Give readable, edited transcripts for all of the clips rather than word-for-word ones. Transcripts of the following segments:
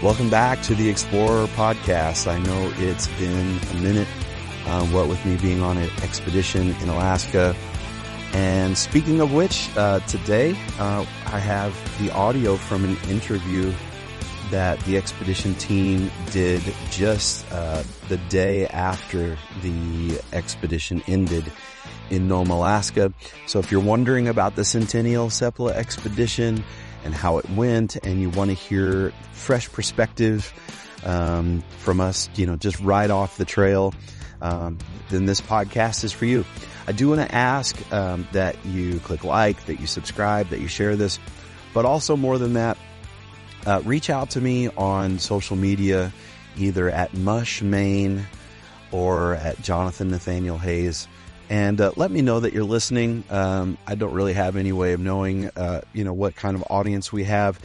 Welcome back to the Explorer Podcast. I know it's been a minute, what with me being on an expedition in Alaska. And speaking of which, today I have the audio from an interview that the expedition team did just the day after the expedition ended in Nome, Alaska. So if you're wondering about the Centennial Seppala expedition and how it went, and you want to hear fresh perspective from us, just right off the trail, then this podcast is for you. I do want to ask that you click like, that you subscribe, that you share this, but also more than that, reach out to me on social media, either at Mush Maine or at Jonathan Nathaniel Hayes. And let me know that you're listening. I don't really have any way of knowing, what kind of audience we have.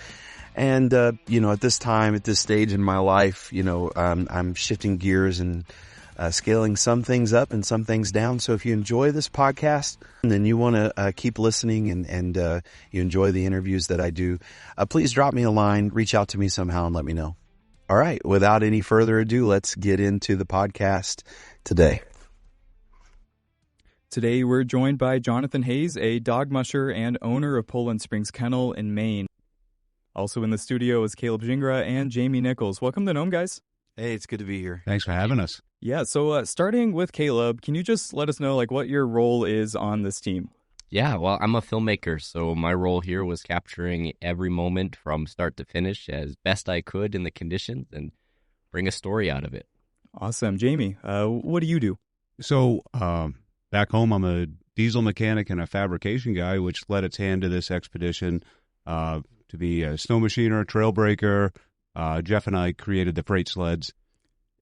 And, at this time, at this stage in my life, I'm shifting gears and scaling some things up and some things down. So if you enjoy this podcast and then you want to keep listening and you enjoy the interviews that I do, please drop me a line, reach out to me somehow and let me know. All right. Without any further ado, let's get into the podcast today. Today, we're joined by Jonathan Hayes, a dog musher and owner of Poland Springs Kennel in Maine. Also in the studio is Caleb Gingra and Jamie Nichols. Welcome to Nome, guys. Hey, it's good to be here. Thanks for having us. Yeah, so starting with Caleb, can you just let us know what your role is on this team? Yeah, well, I'm a filmmaker, so my role here was capturing every moment from start to finish as best I could in the conditions and bring a story out of it. Awesome. Jamie, what do you do? So, back home, I'm a diesel mechanic and a fabrication guy, which led its hand to this expedition to be a snow machiner, trail breaker. Jeff and I created the freight sleds.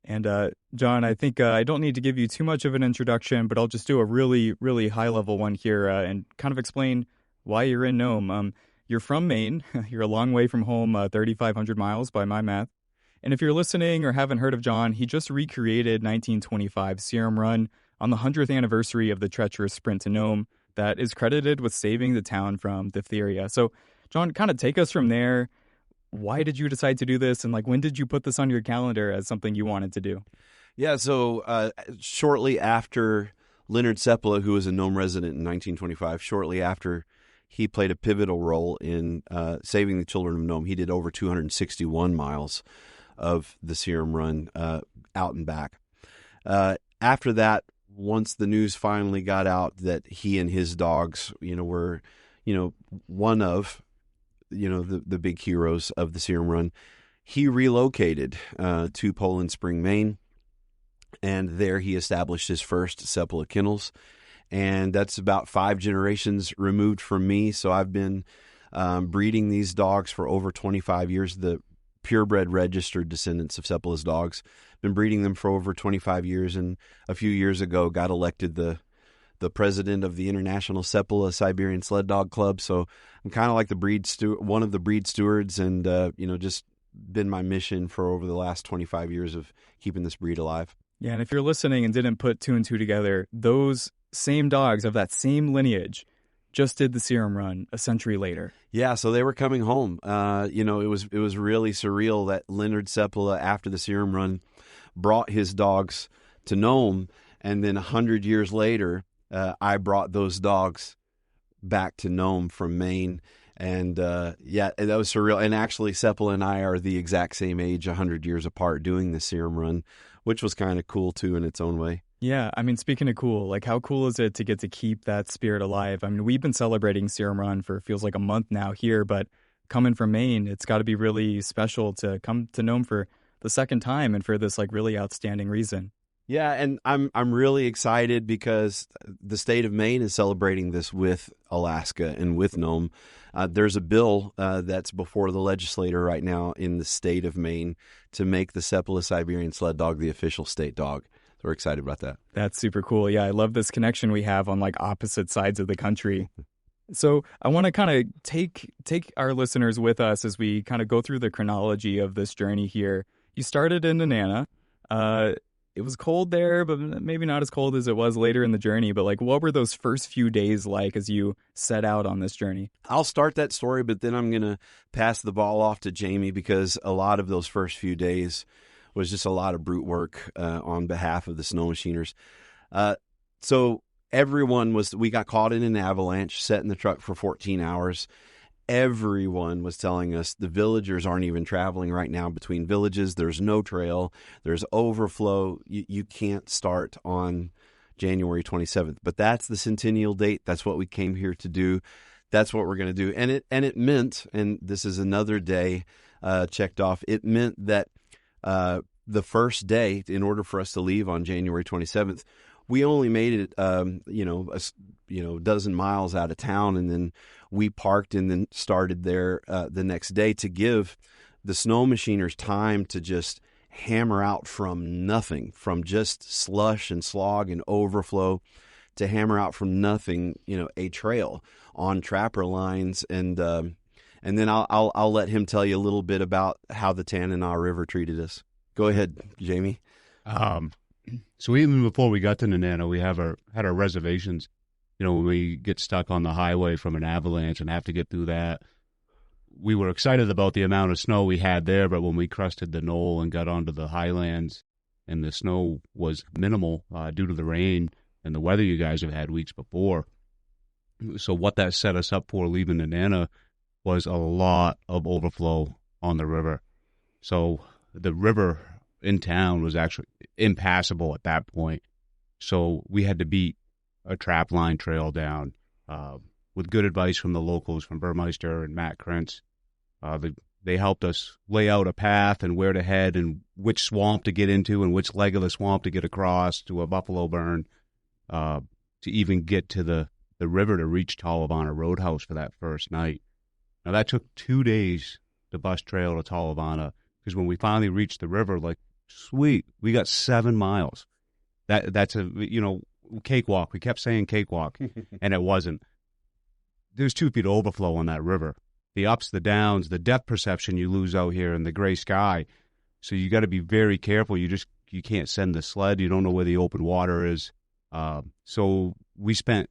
And John, I think I don't need to give you too much of an introduction, but I'll just do a really, really high-level one here and kind of explain why you're in Nome. You're from Maine. You're a long way from home, 3,500 miles by my math. And if you're listening or haven't heard of John, he just recreated 1925 Serum Run on the 100th anniversary of the treacherous sprint to Nome that is credited with saving the town from diphtheria. So, John, kind of take us from there. Why did you decide to do this? And when did you put this on your calendar as something you wanted to do? Yeah, so shortly after Leonard Seppala, who was a Nome resident in 1925, shortly after he played a pivotal role in saving the children of Nome, he did over 261 miles of the Serum Run out and back. After that, once the news finally got out that he and his dogs, were, one of the big heroes of the Serum Run, he relocated to Poland Spring, Maine, and there he established his first Seppala kennels, and that's about 5 generations removed from me. So I've been breeding these dogs for over 25 years. The purebred registered descendants of Seppala's dogs. Been breeding them for over 25 years, and a few years ago got elected the president of the International Seppala Siberian Sled Dog Club. So I'm kind of like one of the breed stewards, and just been my mission for over the last 25 years of keeping this breed alive. Yeah, and if you're listening and didn't put 2 and 2 together, those same dogs of that same lineage just did the Serum Run a century later. Yeah, so they were coming home. It was really surreal that Leonard Seppala, after the Serum Run, brought his dogs to Nome, and then 100 years later, I brought those dogs back to Nome from Maine. And that was surreal. And actually, Seppala and I are the exact same age, 100 years apart, doing the Serum Run, which was kind of cool, too, in its own way. Yeah, I mean, speaking of cool, how cool is it to get to keep that spirit alive? I mean, we've been celebrating Serum Run for feels like a month now here, but coming from Maine, it's got to be really special to come to Nome for the second time and for this really outstanding reason. Yeah, and I'm really excited because the state of Maine is celebrating this with Alaska and with Nome. There's a bill that's before the legislature right now in the state of Maine to make the Seppala Siberian Sled Dog the official state dog. So we're excited about that. That's super cool. Yeah, I love this connection we have on opposite sides of the country. So I want to kind of take our listeners with us as we kind of go through the chronology of this journey here. You started in Nenana. it was cold there, but maybe not as cold as it was later in the journey. But like, what were those first few days like as you set out on this journey? I'll start that story, but then I'm going to pass the ball off to Jamie, because a lot of those first few days was just a lot of brute work on behalf of the snow machiners. So we got caught in an avalanche, sat in the truck for 14 hours. Everyone was telling us the villagers aren't even traveling right now between villages. There's no trail. There's overflow. You can't start on January 27th. But that's the Centennial date. That's what we came here to do. That's what we're going to do. And it meant, and this is another day checked off, it meant that the first day, in order for us to leave on January 27th, we only made it, a dozen miles out of town, and then we parked and then started there the next day to give the snow machiners time to just hammer out from nothing, from just slush and slog and overflow, to hammer out from nothing, a trail on trapper lines. And then I'll let him tell you a little bit about how the Tanana River treated us. Go ahead, Jamie. So even before we got to Nenana, we had our reservations. When we get stuck on the highway from an avalanche and have to get through that, we were excited about the amount of snow we had there. But when we crested the knoll and got onto the highlands, and the snow was minimal due to the rain and the weather you guys have had weeks before. So what that set us up for leaving Nenana was a lot of overflow on the river. So the river in town was actually impassable at that point. So we had to beat a trap line trail down with good advice from the locals, from Burmeister and Matt Krentz. They helped us lay out a path and where to head and which swamp to get into and which leg of the swamp to get across to a buffalo burn to even get to the river to reach Talavana Roadhouse for that first night. Now, that took 2 days to bus trail to Talavana, because when we finally reached the river, like, sweet, we got 7 miles. That's a, cakewalk. We kept saying cakewalk, and it wasn't. There's 2 feet of overflow on that river. The ups, the downs, the depth perception you lose out here in the gray sky. So you got to be very careful. You can't send the sled. You don't know where the open water is. So we spent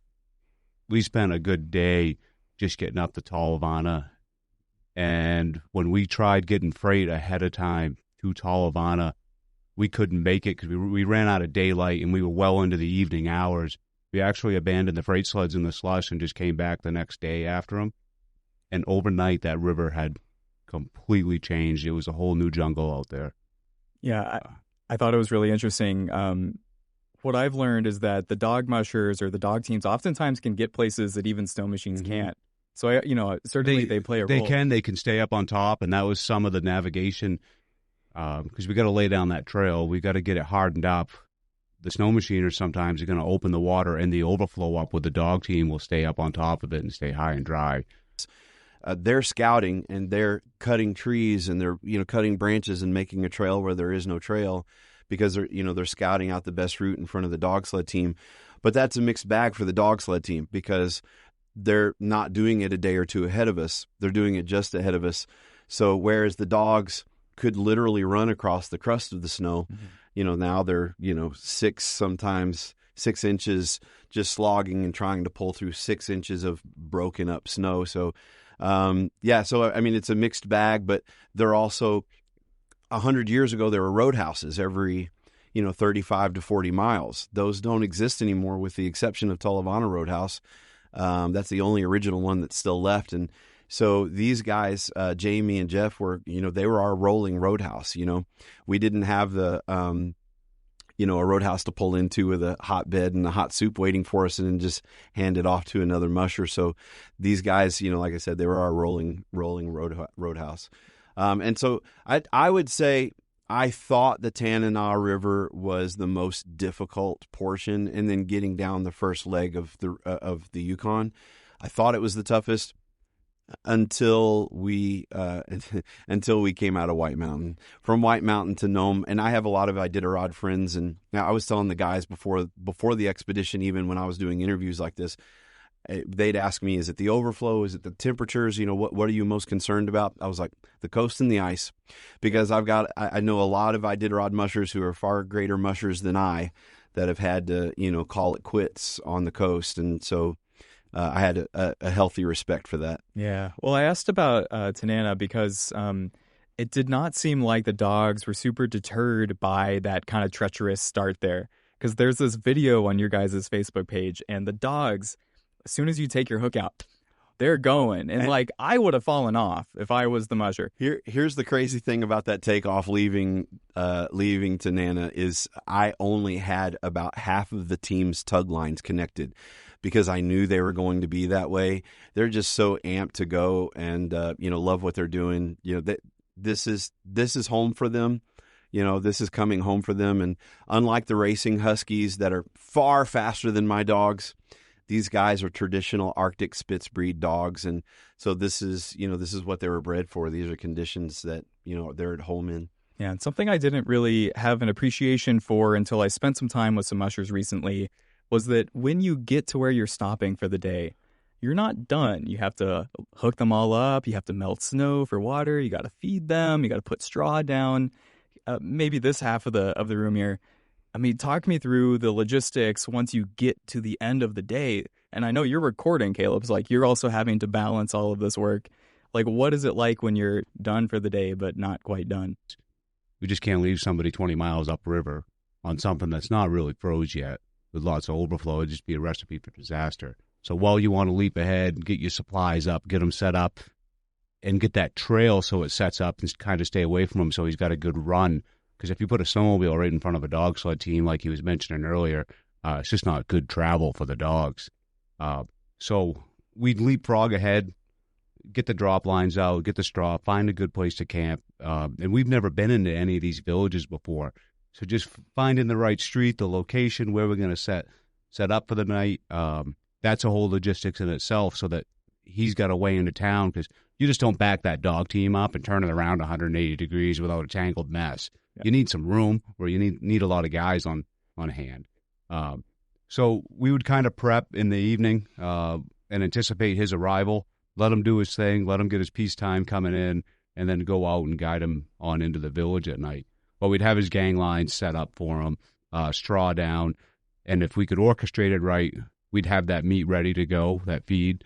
a good day just getting up to Talavana. And when we tried getting freight ahead of time to Talavana, we couldn't make it because we ran out of daylight and we were well into the evening hours. We actually abandoned the freight sleds in the slush and just came back the next day after them. And overnight, that river had completely changed. It was a whole new jungle out there. Yeah, I thought it was really interesting. What I've learned is that the dog mushers or the dog teams oftentimes can get places that even snow machines can't. So, certainly they play a role. They can stay up on top, and that was some of the navigation. Because we got to lay down that trail. We got to get it hardened up. The snow machiners sometimes are going to open the water and the overflow up with the dog team will stay up on top of it and stay high and dry. They're scouting and they're cutting trees and they're cutting branches and making a trail where there is no trail, because they're scouting out the best route in front of the dog sled team. But that's a mixed bag for the dog sled team, because they're not doing it a day or two ahead of us. They're doing it just ahead of us. So whereas the dogs could literally run across the crust of the snow, now they're, 6 inches just slogging and trying to pull through 6 inches of broken up snow. So, it's a mixed bag, but they're also 100 years ago, there were roadhouses every, 35 to 40 miles. Those don't exist anymore with the exception of Talavana Roadhouse. That's the only original one that's still left. And so these guys, Jamie and Jeff, were, they were our rolling roadhouse. We didn't have the, a roadhouse to pull into with a hot bed and a hot soup waiting for us and then just hand it off to another musher. So these guys, like I said, they were our rolling roadhouse. And so I would say I thought the Tanana River was the most difficult portion, and then getting down the first leg of the Yukon, I thought it was the toughest. Until we came out of White Mountain. From White Mountain to Nome, and I have a lot of Iditarod friends, and now I was telling the guys before the expedition, even when I was doing interviews like this, they'd ask me, is it the overflow? Is it the temperatures? What are you most concerned about? I was like, the coast and the ice, because I know a lot of Iditarod mushers who are far greater mushers than I that have had to, call it quits on the coast. And so I had a healthy respect for that. Yeah. Well, I asked about Tanana because it did not seem like the dogs were super deterred by that kind of treacherous start there. Because there's this video on your guys' Facebook page, and the dogs, as soon as you take your hook out, they're going. And like, I would have fallen off if I was the musher. Here's the crazy thing about that takeoff leaving Tanana is I only had about half of the team's tug lines connected because I knew they were going to be that way. They're just so amped to go and, love what they're doing. This is home for them. This is coming home for them. And unlike the racing huskies that are far faster than my dogs, these guys are traditional Arctic Spitz breed dogs. And so this is what they were bred for. These are conditions that, they're at home in. Yeah, and something I didn't really have an appreciation for until I spent some time with some mushers recently was that when you get to where you're stopping for the day, you're not done. You have to hook them all up. You have to melt snow for water. You got to feed them. You got to put straw down. Maybe this half of the room here. I mean, talk me through the logistics once you get to the end of the day. And I know you're recording, Caleb. It's like you're also having to balance all of this work. Like, what is it like when you're done for the day but not quite done? We just can't leave somebody 20 miles upriver on something that's not really froze yet with lots of overflow. It'd just be a recipe for disaster. So while you want to leap ahead and get your supplies up, get them set up, and get that trail so it sets up and kind of stay away from him so he's got a good run. Because if you put a snowmobile right in front of a dog sled team, like he was mentioning earlier, it's just not good travel for the dogs. So we'd leapfrog ahead, get the drop lines out, get the straw, find a good place to camp. And we've never been into any of these villages before. So just finding the right street, the location, where we're going to set up for the night, that's a whole logistics in itself so that he's got a way into town, because you just don't back that dog team up and turn it around 180 degrees without a tangled mess. Yeah. You need some room, or you need a lot of guys on hand. So we would kind of prep in the evening and anticipate his arrival, let him do his thing, let him get his peacetime coming in, and then go out and guide him on into the village at night. But we'd have his gang lines set up for him, straw down, and if we could orchestrate it right, we'd have that meat ready to go, that feed,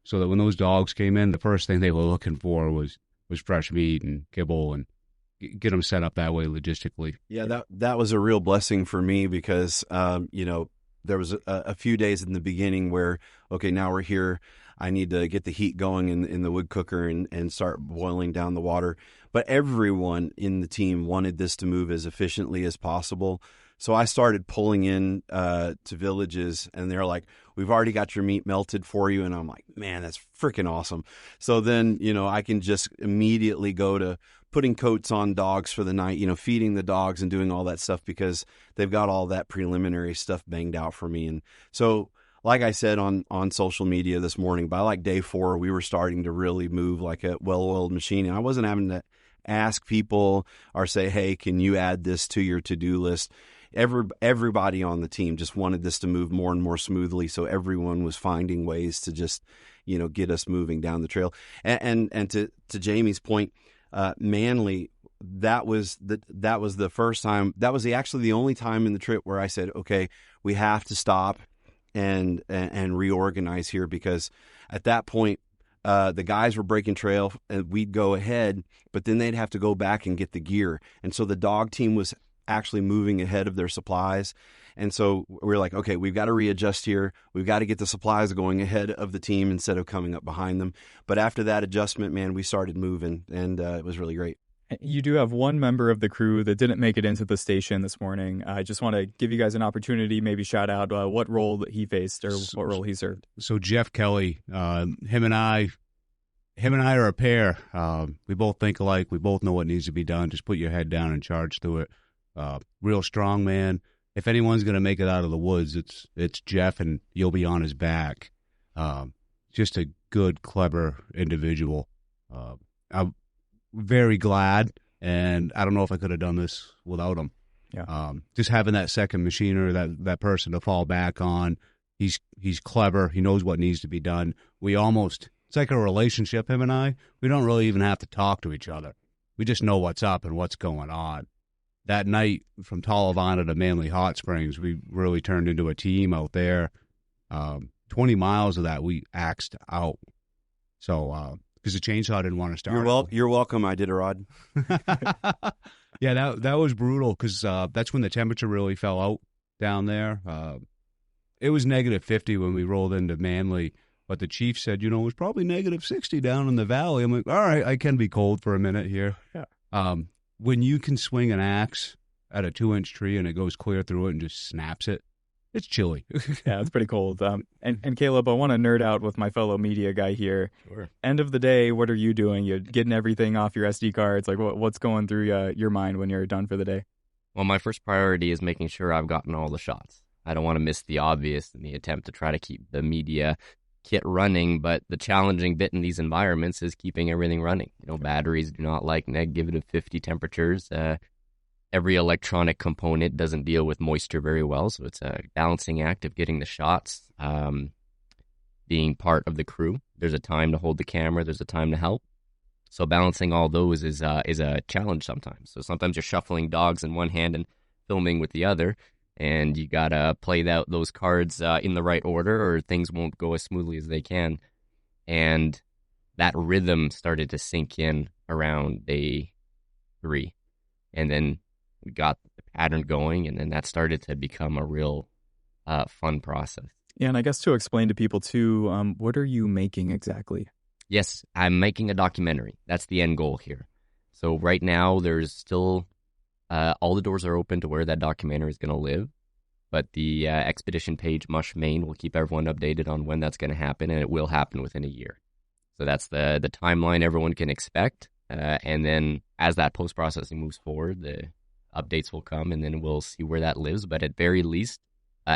so that when those dogs came in, the first thing they were looking for was fresh meat and kibble, and get them set up that way logistically. Yeah, that was a real blessing for me because, there was a few days in the beginning where, okay, now we're here. I need to get the heat going in the wood cooker and start boiling down the water. But everyone in the team wanted this to move as efficiently as possible. So I started pulling in to villages, and they're like, we've already got your meat melted for you. And I'm like, man, that's freaking awesome. So then, I can just immediately go to putting coats on dogs for the night, feeding the dogs and doing all that stuff because they've got all that preliminary stuff banged out for me. And so, like I said on social media this morning, by like day 4, we were starting to really move like a well-oiled machine. And I wasn't having to ask people or say, hey, can you add this to your to-do list? Everybody on the team just wanted this to move more and more smoothly. So everyone was finding ways to just, get us moving down the trail. And to Jamie's point, Manly, that was the first time, that was actually the only time in the trip where I said, okay, we have to stop and reorganize here, because at that point, the guys were breaking trail and we'd go ahead, but then they'd have to go back and get the gear. And so the dog team was actually moving ahead of their supplies. And so we're like, okay, we've got to readjust here. We've got to get the supplies going ahead of the team instead of coming up behind them. But after that adjustment, man, we started moving, and it was really great. You do have one member of the crew that didn't make it into the station this morning. I just want to give you guys an opportunity, maybe shout out what role that he faced or what role he served. So Jeff Kelly, him and I are a pair. We both think alike. We both know what needs to be done. Just put your head down and charge through it. Real strong man. If anyone's going to make it out of the woods, it's Jeff, and you'll be on his back. Just a good, clever individual. I'm very glad, and I don't know if I could have done this without him. Yeah. Just having that second machiner, that person to fall back on, He's clever. He knows what needs to be done. It's like a relationship, him and I. We don't really even have to talk to each other. We just know what's up and what's going on. That night from Talavana to Manly Hot Springs, we really turned into a team out there. 20 miles of that we axed out. So, because the chainsaw didn't want to start. You're welcome, Iditarod. Yeah, that was brutal because that's when the temperature really fell out down there. It was negative 50 when we rolled into Manly, but the chief said, it was probably negative 60 down in the valley. I'm like, all right, I can be cold for a minute here. Yeah. When you can swing an axe at a 2-inch tree and it goes clear through it and just snaps it, it's chilly. Yeah, it's pretty cold. And Caleb, I want to nerd out with my fellow media guy here. Sure. End of the day, what are you doing? You're getting everything off your SD cards. Like, what's going through your mind when you're done for the day? Well, my first priority is making sure I've gotten all the shots. I don't want to miss the obvious in the attempt to try to keep the media kit running, but the challenging bit in these environments is keeping everything running. Batteries do not like negative 50 temperatures. Every electronic component doesn't deal with moisture very well, so it's a balancing act of getting the shots, being part of the crew. There's a time to hold the camera, there's a time to help. So balancing all those is a challenge sometimes. So sometimes you're shuffling dogs in one hand and filming with the other, and you gotta play out those cards in the right order, or things won't go as smoothly as they can. And that rhythm started to sink in around day 3, and then we got the pattern going, and then that started to become a real fun process. Yeah, and I guess to explain to people too, what are you making exactly? Yes, I'm making a documentary. That's the end goal here. So right now, there's still all the doors are open to where that documentary is going to live, but the expedition page, Mush Maine, will keep everyone updated on when that's going to happen, and it will happen within a year. So that's the timeline everyone can expect, and then as that post-processing moves forward, the updates will come, and then we'll see where that lives. But at very least,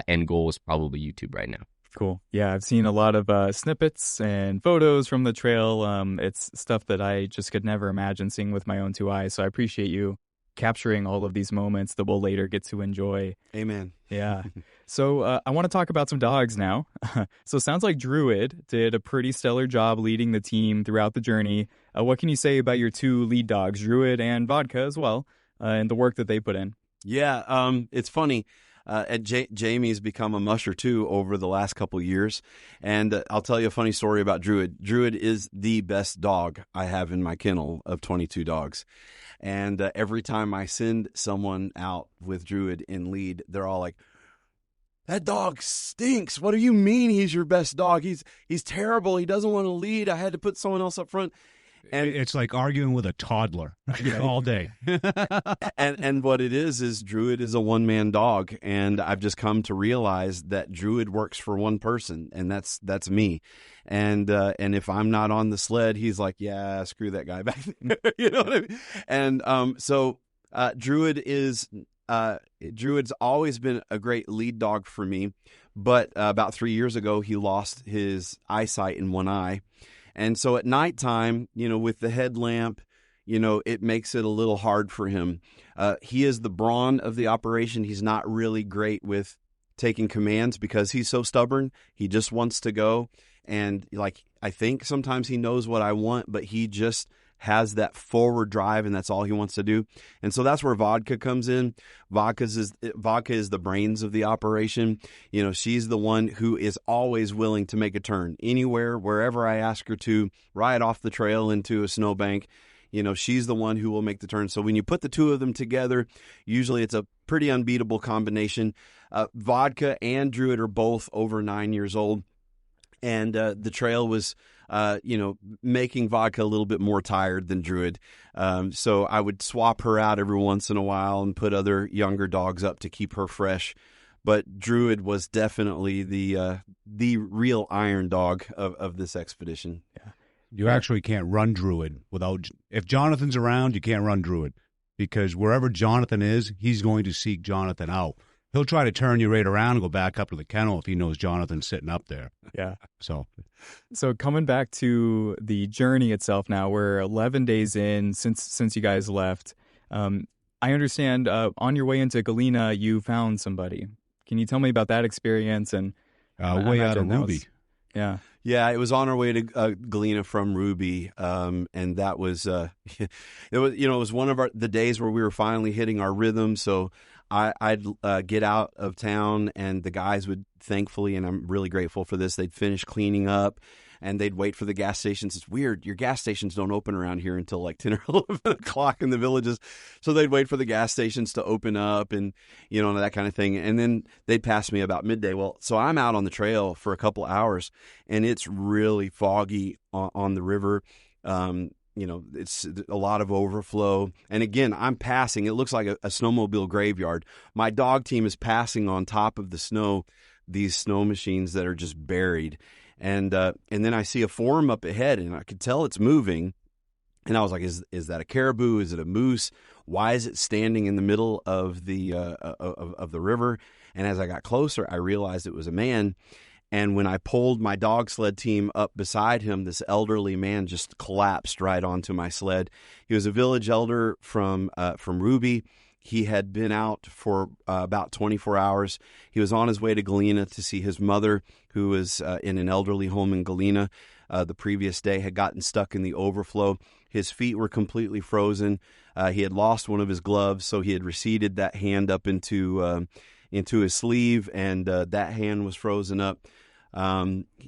end goal is probably YouTube right now. Cool. Yeah, I've seen a lot of snippets and photos from the trail. It's stuff that I just could never imagine seeing with my own 2 eyes. So I appreciate you capturing all of these moments that we'll later get to enjoy. Amen. Yeah. So I want to talk about some dogs now. So it sounds like Druid did a pretty stellar job leading the team throughout the journey. What can you say about your 2 lead dogs, Druid and Vodka as well, and the work that they put in? Yeah, it's funny. Jamie's become a musher too over the last couple years, and I'll tell you a funny story about Druid. Druid is the best dog I have in my kennel of 22 dogs, and every time I send someone out with Druid in lead, they're all like, "That dog stinks. What do you mean he's your best dog? He's terrible. He doesn't want to lead. I had to put someone else up front." And it's like arguing with a toddler all day. and what it is Druid is a one-man dog, and I've just come to realize that Druid works for one person, and that's me. And if I'm not on the sled, he's like, "Yeah, screw that guy back there." You know what I mean? And so Druid's always been a great lead dog for me, but about 3 years ago he lost his eyesight in one eye. And so at nighttime, with the headlamp, it makes it a little hard for him. He is the brawn of the operation. He's not really great with taking commands because he's so stubborn. He just wants to go. And I think sometimes he knows what I want, but he just has that forward drive, and that's all he wants to do. And so that's where Vodka comes in. Vodka is the brains of the operation. She's the one who is always willing to make a turn anywhere, wherever I ask her to, right off the trail into a snowbank. She's the one who will make the turn. So when you put the 2 of them together, usually it's a pretty unbeatable combination. Vodka and Druid are both over 9 years old. And the trail was, making Vodka a little bit more tired than Druid. So I would swap her out every once in a while and put other younger dogs up to keep her fresh. But Druid was definitely the real iron dog of this expedition. Yeah. You actually can't run Druid if Jonathan's around, you can't run Druid, because wherever Jonathan is, he's going to seek Jonathan out. He'll try to turn you right around and go back up to the kennel if he knows Jonathan's sitting up there. Yeah. So coming back to the journey itself now, we're 11 days in since you guys left. I understand on your way into Galena, you found somebody. Can you tell me about that experience and way out of Ruby. Yeah. Yeah, it was on our way to Galena from Ruby, and that was it was one of the days where we were finally hitting our rhythm. So I'd get out of town, and the guys would thankfully, and I'm really grateful for this, they'd finish cleaning up, and they'd wait for the gas stations. It's weird, your gas stations don't open around here until like 10 or 11 o'clock in the villages, so they'd wait for the gas stations to open up, and that kind of thing, and then they'd pass me about midday. Well, so I'm out on the trail for a couple hours, and it's really foggy on the river. It's a lot of overflow. And again, I'm passing. It looks like a snowmobile graveyard. My dog team is passing on top of the snow, these snow machines that are just buried. And then I see a form up ahead, and I could tell it's moving. And I was like, is that a caribou? Is it a moose? Why is it standing in the middle of the of the river? And as I got closer, I realized it was a man. And when I pulled my dog sled team up beside him, this elderly man just collapsed right onto my sled. He was a village elder from Ruby. He had been out for about 24 hours. He was on his way to Galena to see his mother, who was in an elderly home in Galena. The previous day had gotten stuck in the overflow. His feet were completely frozen. He had lost one of his gloves, so he had receded that hand up into his sleeve, and that hand was frozen up.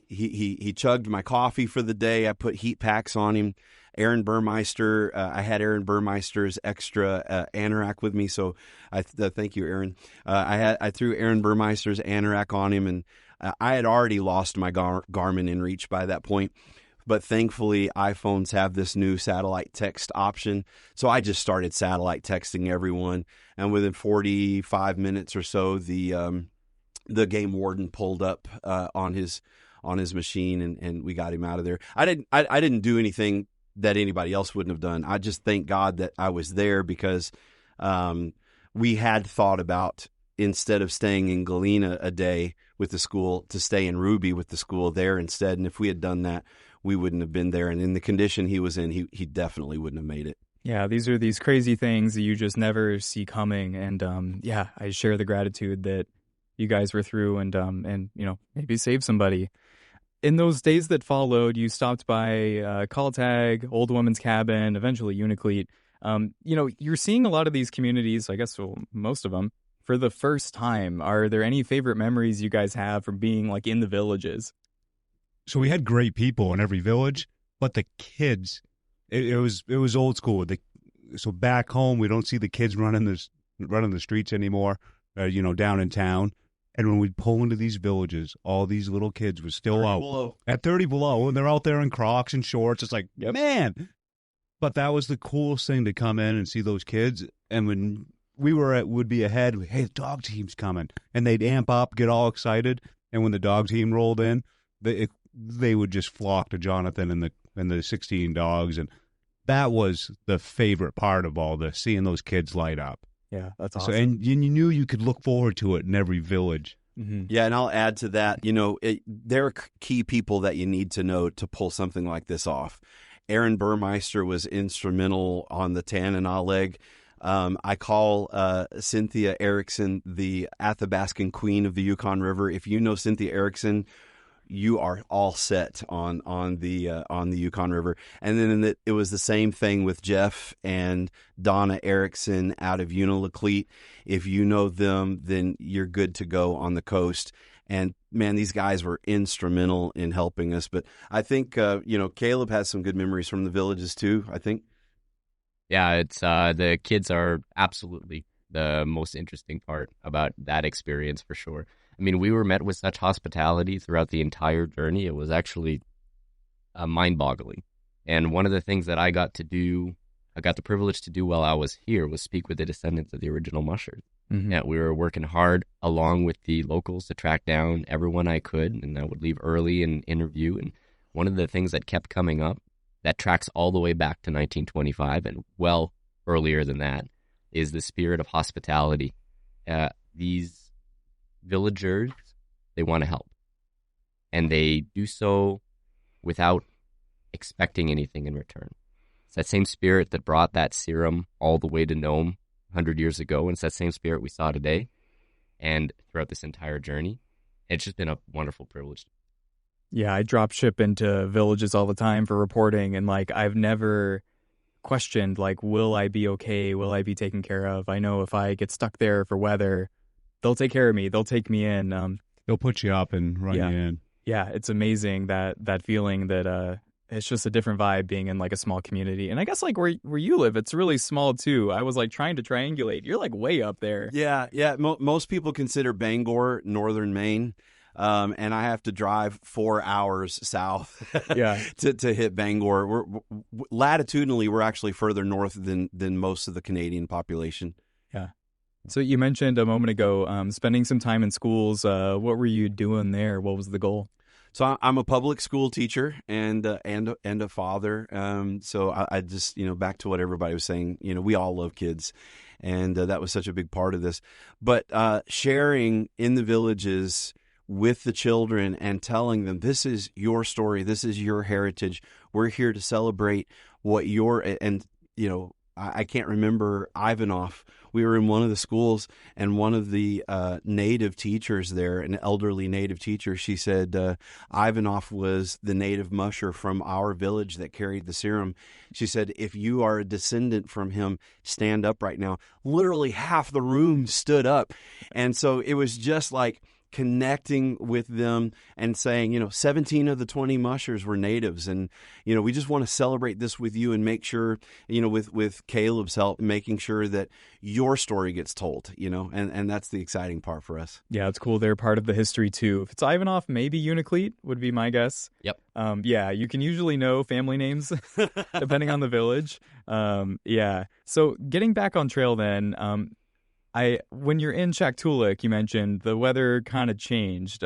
He chugged my coffee for the day. I put heat packs on him. Aaron Burmeister, I had Aaron Burmeister's extra anorak with me, so thank you, Aaron. I threw Aaron Burmeister's anorak on him, and I had already lost my Garmin inReach by that point. But thankfully, iPhones have this new satellite text option. So I just started satellite texting everyone. And within 45 minutes or so, the game warden pulled up on his machine, and we got him out of there. I didn't do anything that anybody else wouldn't have done. I just thank God that I was there, because we had thought about, instead of staying in Galena a day with the school, to stay in Ruby with the school there instead. And if we had done that, we wouldn't have been there. And in the condition he was in, he definitely wouldn't have made it. Yeah, these are these crazy things that you just never see coming. And I share the gratitude that you guys were through, and maybe save somebody. In those days that followed, you stopped by Call Tag, Old Woman's Cabin, eventually Uniclete. You're seeing a lot of these communities, I guess, well, most of them, for the first time. Are there any favorite memories you guys have from being like in the villages? So we had great people in every village, but the kids, it was old school. So back home, we don't see the kids running the streets anymore, down in town. And when we'd pull into these villages, all these little kids were still out at 30 below, and they're out there in Crocs and shorts. It's like, man. But that was the coolest thing, to come in and see those kids. And when we would be ahead, hey, the dog team's coming, and they'd amp up, get all excited. And when the dog team rolled in, they would just flock to Jonathan and the 16 dogs, and that was the favorite part of all this, seeing those kids light up. Yeah, that's awesome. So, and you knew you could look forward to it in every village. Mm-hmm. Yeah, and I'll add to that, there are key people that you need to know to pull something like this off. Aaron Burmeister was instrumental on the Tanana leg. I call Cynthia Erickson the Athabascan queen of the Yukon River. If you know Cynthia Erickson, you are all set on the Yukon River. And then it was the same thing with Jeff and Donna Erickson out of Unalakleet. If you know them, then you're good to go on the coast. And man, these guys were instrumental in helping us. But I think Caleb has some good memories from the villages too, I think. Yeah, it's the kids are absolutely the most interesting part about that experience, for sure. I mean, we were met with such hospitality throughout the entire journey. It was actually mind-boggling. And one of the things that I got the privilege to do while I was here, was speak with the descendants of the original mushers. Mm-hmm. Yeah, we were working hard along with the locals to track down everyone I could, and I would leave early and interview. And one of the things that kept coming up, that tracks all the way back to 1925 and well earlier than that, is the spirit of hospitality. These villagers, they want to help, and they do so without expecting anything in return. It's that same spirit that brought that Serum all the way to Nome 100 years ago, and it's that same spirit we saw today and throughout this entire journey. It's just been a wonderful privilege. Yeah, I drop ship into villages all the time for reporting, and like I've never questioned like, will I be okay? Will I be taken care of? I know if I get stuck there for weather, they'll take care of me. They'll take me in. They'll put you up and run Yeah. you in. Yeah, it's amazing that feeling that it's just a different vibe being in like a small community. And I guess like where you live, it's really small too. I was like trying to triangulate. You're like way up there. Yeah, yeah. Most people consider Bangor northern Maine, and I have to drive 4 hours south Yeah. to hit Bangor. Latitudinally, we're actually further north than most of the Canadian population. Yeah. So you mentioned a moment ago spending some time in schools. What were you doing there? What was the goal? So I'm a public school teacher and a father. So I just, back to what everybody was saying, we all love kids, and that was such a big part of this. But sharing in the villages with the children and telling them, this is your story, this is your heritage. We're here to celebrate what I can't remember Ivanov. We were in one of the schools, and one of the native teachers there, an elderly native teacher, she said Ivanov was the native musher from our village that carried the serum. She said, if you are a descendant from him, stand up right now. Literally half the room stood up. And so it was just like connecting with them and saying, 17 of the 20 mushers were natives. And, we just want to celebrate this with you and make sure, with Caleb's help, making sure that your story gets told, and that's the exciting part for us. Yeah, it's cool. They're part of the history too. If it's Ivanov, maybe Uniclete would be my guess. Yep. Yeah, you can usually know family names depending on the village. Yeah. So getting back on trail then, when you're in Shaktoolik, you mentioned the weather kind of changed.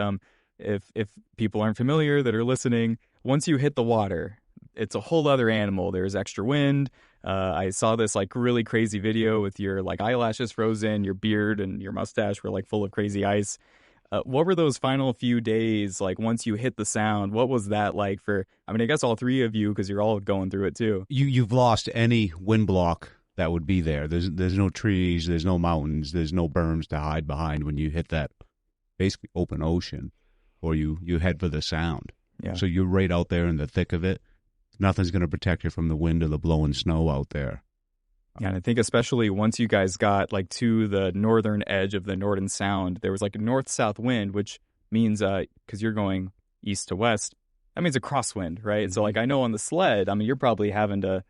If people aren't familiar that are listening, once you hit the water, it's a whole other animal. There's extra wind. I saw this like really crazy video with your like eyelashes frozen, your beard and your mustache were like full of crazy ice. What were those final few days like once you hit the sound? What was that like for, I guess all three of you, because you're all going through it too. You've lost any wind block that would be there. There's no trees, there's no mountains, there's no berms to hide behind when you hit that basically open ocean, or you head for the sound. Yeah. So you're right out there in the thick of it. Nothing's going to protect you from the wind or the blowing snow out there. Yeah, and I think especially once you guys got like to the northern edge of the Northern Sound, there was like a north-south wind, which means because you're going east to west, that means a crosswind, right? Mm-hmm. So like I know on the sled, you're probably having to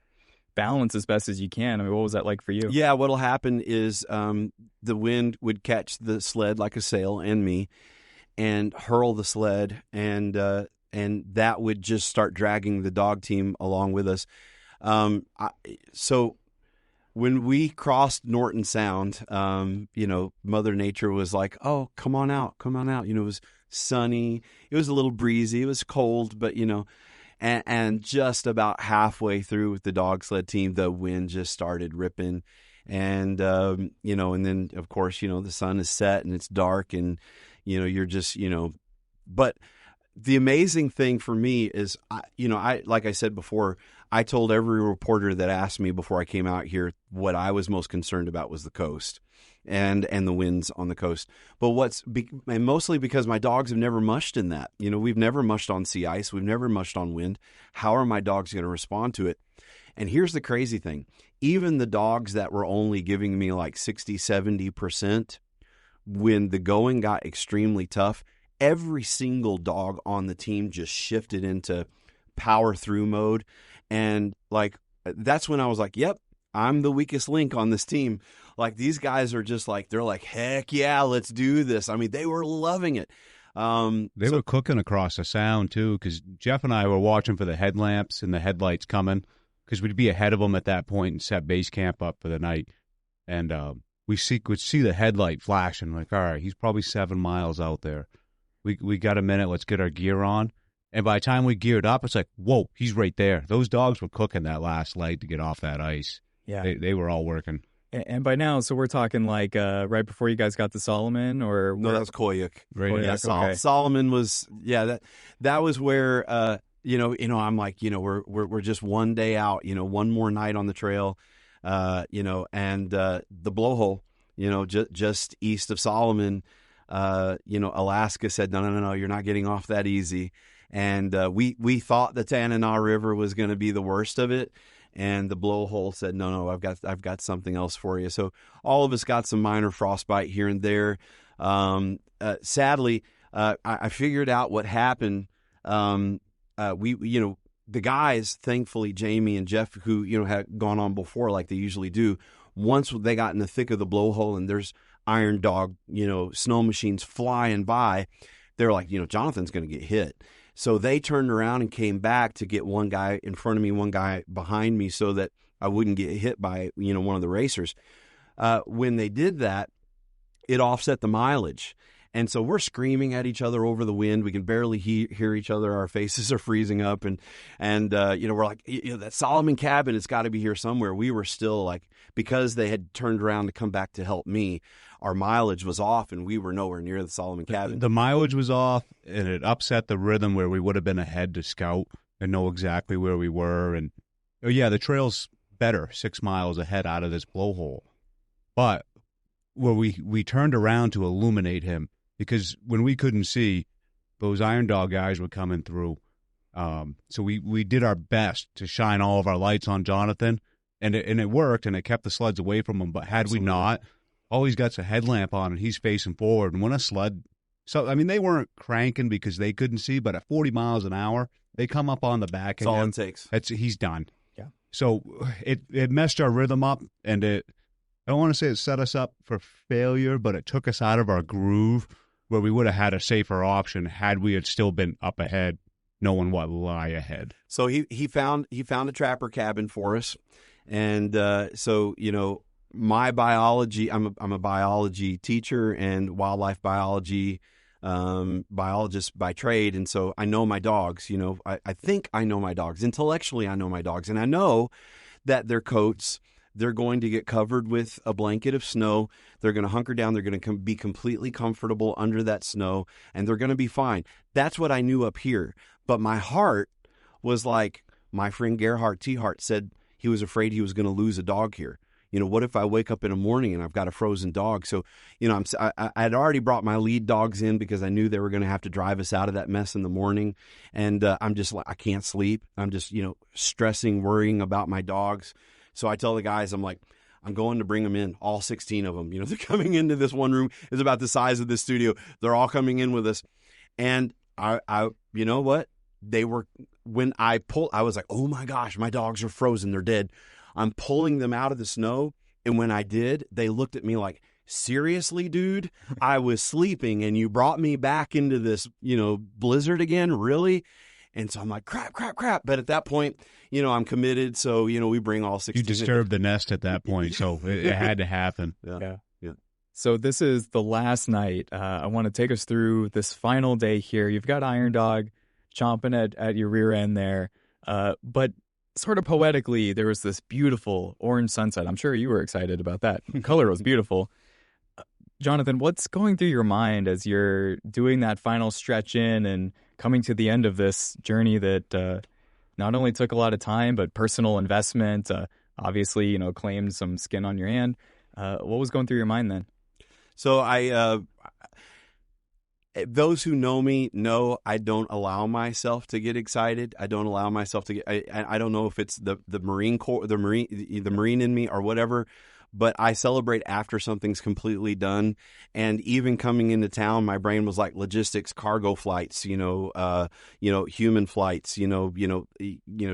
balance as best as you can. What was that like for you? Yeah, what'll happen is the wind would catch the sled like a sail and me, and hurl the sled, and that would just start dragging the dog team along with us. So when we crossed Norton Sound, Mother Nature was like, "Oh, come on out." It was sunny. It was a little breezy. It was cold, but And just about halfway through with the dog sled team, the wind just started ripping. And, and then, of course, the sun is set and it's dark and, you're just, but the amazing thing for me is, I like I said before, I told every reporter that asked me before I came out here what I was most concerned about was the coast and the winds on the coast. But and mostly because my dogs have never mushed in that. We've never mushed on sea ice. We've never mushed on wind. How are my dogs going to respond to it? And here's the crazy thing. Even the dogs that were only giving me like 60, 70%, when the going got extremely tough, every single dog on the team just shifted into power through mode. And like, that's when I was like, yep, I'm the weakest link on this team. Like these guys are just like, they're like, heck yeah, let's do this. They were loving it. They were cooking across the sound too, because Jeff and I were watching for the headlamps and the headlights coming, because we'd be ahead of them at that point and set base camp up for the night. And we would see the headlight flashing, like, all right, he's probably 7 miles out there. We got a minute, let's get our gear on. And by the time we geared up, it's like, whoa, he's right there. Those dogs were cooking that last leg to get off that ice. Yeah. They were all working. And by now, so we're talking like right before you guys got to Solomon, or no, that was Koyuk. Right. Koyuk, okay. Solomon was that was where I'm like, we're just one day out, one more night on the trail, and the blowhole, just east of Solomon. Alaska said, no, you're not getting off that easy. And we thought the Tanana River was going to be the worst of it. And the blowhole said, no, I've got something else for you. So all of us got some minor frostbite here and there. Sadly, I figured out what happened. The guys, thankfully, Jamie and Jeff, who, had gone on before like they usually do, once they got in the thick of the blowhole and there's iron dog, snow machines flying by, they're like, Jonathan's going to get hit. So they turned around and came back to get one guy in front of me, one guy behind me, so that I wouldn't get hit by, one of the racers. When they did that, it offset the mileage. And so we're screaming at each other over the wind. We can barely hear each other. Our faces are freezing up. And we're like, that Solomon cabin, it's got to be here somewhere. We were still like, because they had turned around to come back to help me, our mileage was off and we were nowhere near the Solomon cabin. The mileage was off and it upset the rhythm where we would have been ahead to scout and know exactly where we were. And the trail's better 6 miles ahead out of this blowhole. But where we turned around to illuminate him, because when we couldn't see, those Iron Dog guys were coming through. So we did our best to shine all of our lights on Jonathan, and it worked, and it kept the sleds away from him. But had we not, all he's got's a headlamp on, and he's facing forward. And when a sled, they weren't cranking because they couldn't see, but at 40 miles an hour, they come up on the back. That's all it takes. He's done. Yeah. So it messed our rhythm up, and I don't want to say it set us up for failure, but it took us out of our groove where we would have had a safer option had we had still been up ahead, knowing what lie ahead. So he found a trapper cabin for us, and my biology. I'm a biology teacher and wildlife biology biologist by trade, and so I know my dogs. I think I know my dogs intellectually. I know my dogs, and I know that their coats, they're going to get covered with a blanket of snow. They're going to hunker down. They're going to be completely comfortable under that snow, and they're going to be fine. That's what I knew up here. But my heart was like, my friend Gerhard T-Hart said he was afraid he was going to lose a dog here. What if I wake up in the morning and I've got a frozen dog? So, I had already brought my lead dogs in because I knew they were going to have to drive us out of that mess in the morning. And I'm just like, I can't sleep. I'm just, stressing, worrying about my dogs. So I tell the guys, I'm like, I'm going to bring them in, all 16 of them. They're coming into this one room. It's about the size of this studio. They're all coming in with us. And I you know what? When I was like, oh my gosh, my dogs are frozen. They're dead. I'm pulling them out of the snow. And when I did, they looked at me like, seriously, dude? I was sleeping and you brought me back into this, blizzard again? Really? And so I'm like, crap. But at that point, I'm committed. So, we bring all 16. You disturbed the nest at that point. So it had to happen. Yeah. So this is the last night. I want to take us through this final day here. You've got Iron Dog chomping at your rear end there. But sort of poetically, there was this beautiful orange sunset. I'm sure you were excited about that. The color was beautiful. Jonathan, what's going through your mind as you're doing that final stretch in and coming to the end of this journey that not only took a lot of time, but personal investment, obviously, claimed some skin on your hand. What was going through your mind then? So those who know me know I don't allow myself to get excited. I don't allow myself to get. I don't know if it's the Marine Corps, the Marine in me or whatever, but I celebrate after something's completely done. And even coming into town, my brain was like logistics, cargo flights, human flights,